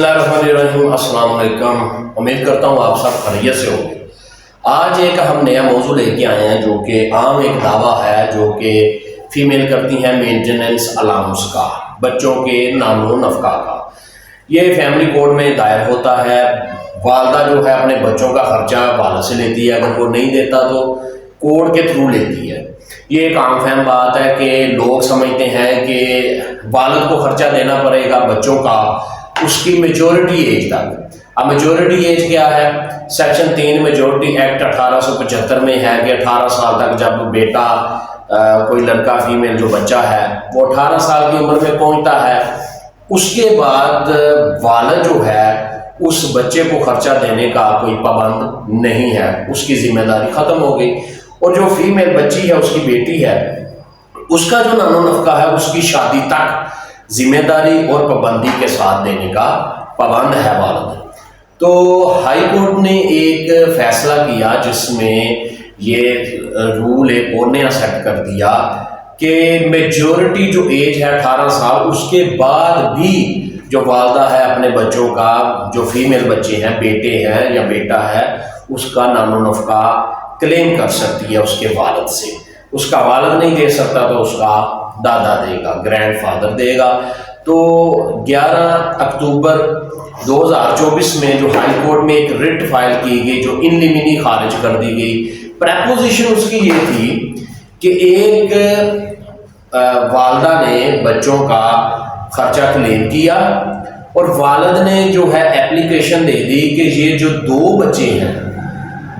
السلام علیکم، امید کرتا ہوں آپ سب خیریت سے ہوں گے۔ آج ایک ہم نیا موضوع لے کے آئے ہیں جو کہ عام ایک دعویٰ ہے جو کہ فیمیل کرتی ہیں مینٹیننس الاؤنس کا، بچوں کے نان و نفقہ کا۔ یہ فیملی کورٹ میں دائر ہوتا ہے۔ والدہ جو ہے اپنے بچوں کا خرچہ والد سے لیتی ہے، اگر وہ نہیں دیتا تو کورٹ کے تھرو لیتی ہے۔ یہ ایک عام فہم بات ہے کہ لوگ سمجھتے ہیں کہ والد کو خرچہ دینا پڑے گا بچوں کا اس کی میچورٹی ایج تک۔ اب میچورٹی ایج کیا ہے؟ سیکشن 3 میچورٹی ایکٹ 1875 میں ہے کہ 18 سال تک جب بیٹا کوئی لڑکا فیمیل جو بچہ ہے وہ 18 سال کی عمر میں پہنچتا ہے، اس کے بعد والد جو ہے اس بچے کو خرچہ دینے کا کوئی پابند نہیں ہے، اس کی ذمہ داری ختم ہو گئی۔ اور جو فیمیل بچی ہے، اس کی بیٹی ہے، اس کا جو نان و نفقہ ہے اس کی شادی تک ذمہ داری اور پابندی کے ساتھ دینے کا پابند ہے والد۔ تو ہائی کورٹ نے ایک فیصلہ کیا جس میں یہ رول ایک اور نیا سیٹ کر دیا کہ میجورٹی جو ایج ہے 18 سال، اس کے بعد بھی جو والدہ ہے اپنے بچوں کا، جو فیمیل بچے ہیں، بیٹے ہیں یا بیٹا ہے، اس کا نان و نفقہ کلیم کر سکتی ہے اس کے والد سے۔ اس کا والد نہیں دے سکتا تو اس کا دادا دے گا، گرینڈ فادر دے گا۔ تو 11 اکتوبر 2024 میں جو ہائی کورٹ میں ایک رٹ فائل کی گئی جو ان لیمینی خارج کر دی گئی، پریپوزیشن اس کی یہ تھی کہ ایک والدہ نے بچوں کا خرچہ کلیم کیا اور والد نے جو ہے اپلیکیشن دے دی کہ یہ جو 2 بچے ہیں،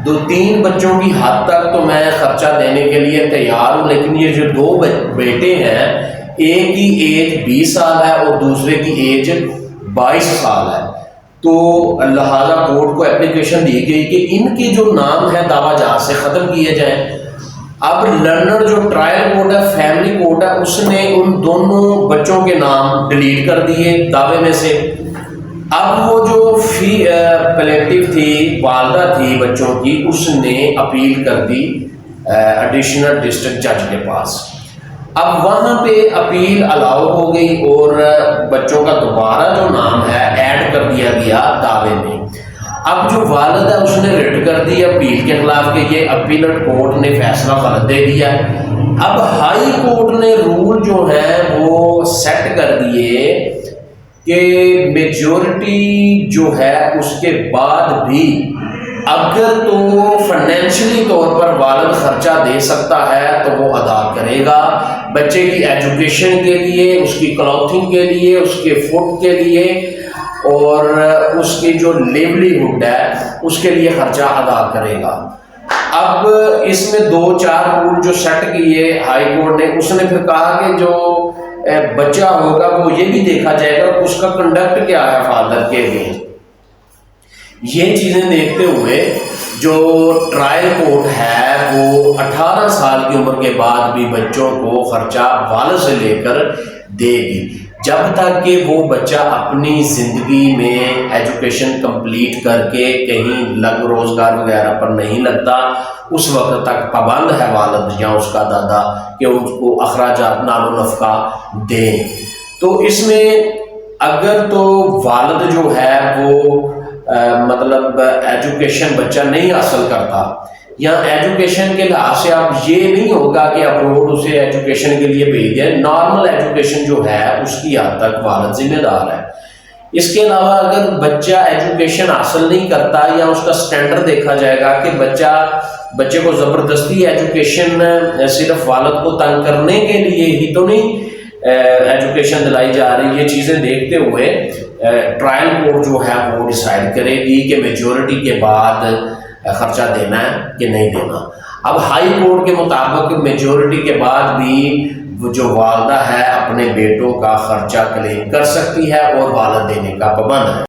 2-3 بچوں کی حد تک تو میں خرچہ دینے کے لیے تیار ہوں، لیکن یہ جو 2 بیٹے ہیں، ایک کی ایج 20 سال ہے اور دوسرے کی ایج 22 سال ہے۔ تو لہٰذا کورٹ کو اپلیکیشن دی گئی کہ ان کے جو نام ہے دعویٰ جہاز سے ختم کیے جائیں۔ اب لرنر جو ٹرائل کورٹ ہے، فیملی کورٹ ہے، اس نے ان دونوں بچوں کے نام ڈیلیٹ کر دیے دعوے میں سے۔ اب وہ جو پلیٹیو تھی، والدہ تھی بچوں کی، اس نے اپیل کر دی ایڈیشنل ڈسٹرکٹ جج کے پاس۔ اب وہاں پہ اپیل الاؤ ہو گئی اور بچوں کا دوبارہ جو نام ہے ایڈ کر دیا گیا دعوے میں۔ اب جو والد ہے اس نے رٹ کر دی اپیل کے خلاف کہ یہ اپیلٹ کورٹ نے فیصلہ غلط دے دیا۔ اب ہائی کورٹ نے رول جو ہے وہ سیٹ کر دیے کہ میجورٹی جو ہے اس کے بعد بھی اگر تو فائنینشلی طور پر والد خرچہ دے سکتا ہے تو وہ ادا کرے گا، بچے کی ایجوکیشن کے لیے، اس کی کلوتھنگ کے لیے، اس کے فوڈ کے لیے اور اس کی جو لیولیہڈ ہے اس کے لیے خرچہ ادا کرے گا۔ اب اس میں 2-4 رول جو سیٹ کیے ہائی کورٹ نے، اس نے پھر کہا کہ جو بچہ ہوگا وہ یہ بھی دیکھا جائے گا اس کا کنڈکٹ کیا ہے فادر کے لیے۔ یہ چیزیں دیکھتے ہوئے جو ٹرائل کورٹ ہے وہ 18 سال کی عمر کے بعد بھی بچوں کو خرچہ والد سے لے کر دے گی، جب تک کہ وہ بچہ اپنی زندگی میں ایجوکیشن کمپلیٹ کر کے کہیں روزگار وغیرہ پر نہیں لگتا، اس وقت تک پابند ہے والد یا اس کا دادا کہ اس کو اخراجات نان و نفقہ دیں۔ تو اس میں اگر تو والد جو ہے وہ مطلب ایجوکیشن بچہ نہیں حاصل کرتا، یا ایجوکیشن کے لحاظ سے اب یہ نہیں ہوگا کہ ابروڈ اسے ایجوکیشن کے لیے بھیج دیں، نارمل ایجوکیشن جو ہے اس کی حد تک والد ذمہ دار ہے۔ اس کے علاوہ اگر بچہ ایجوکیشن حاصل نہیں کرتا یا اس کا سٹینڈرڈ دیکھا جائے گا کہ بچے کو زبردستی ایجوکیشن صرف والد کو تنگ کرنے کے لیے ہی تو نہیں ایجوکیشن دلائی جا رہی، یہ چیزیں دیکھتے ہوئے ٹرائل کورٹ جو ہے وہ ڈیسائیڈ کرے گی کہ میجورٹی کے بعد خرچہ دینا ہے کہ نہیں دینا۔ اب ہائی کورٹ کے مطابق میجورٹی کے بعد بھی جو والدہ ہے اپنے بیٹوں کا خرچہ کلیم کر سکتی ہے اور والد دینے کا پابند ہے۔